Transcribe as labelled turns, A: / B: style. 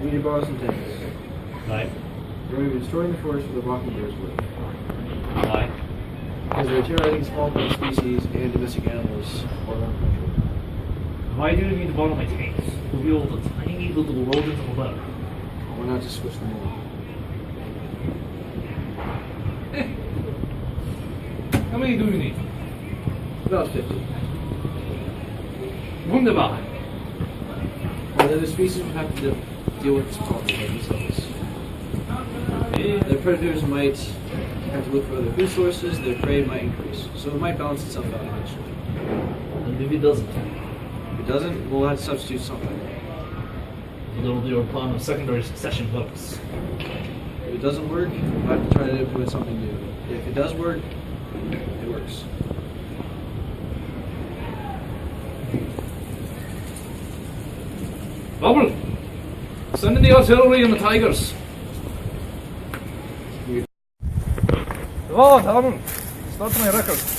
A: need to borrow some tanks.
B: Right.
A: We're going to be destroying the forest where the walking bears live.
B: Why?
A: Because they're terrorizing small plant species and domestic animals all around the country.
B: Why do you need to borrow my tanks? We'll be able to tiny little rodents on the letter.
A: Why not just switch them over?
B: How many do you need?
A: About 50.
B: Wunderbar.
A: Well, then the species will have to deal with this problem by themselves. Their predators might have to look for other food sources, their prey might increase. So it might balance itself out eventually.
B: And if it doesn't,
A: If it doesn't, we'll have to substitute something.
B: so there will be a plan of secondary succession bugs.
A: If it doesn't work, we'll have to try to implement something new. If it does work, it works.
B: Bubble! Send in the artillery and the tigers. Oh, Bubble! Start my record.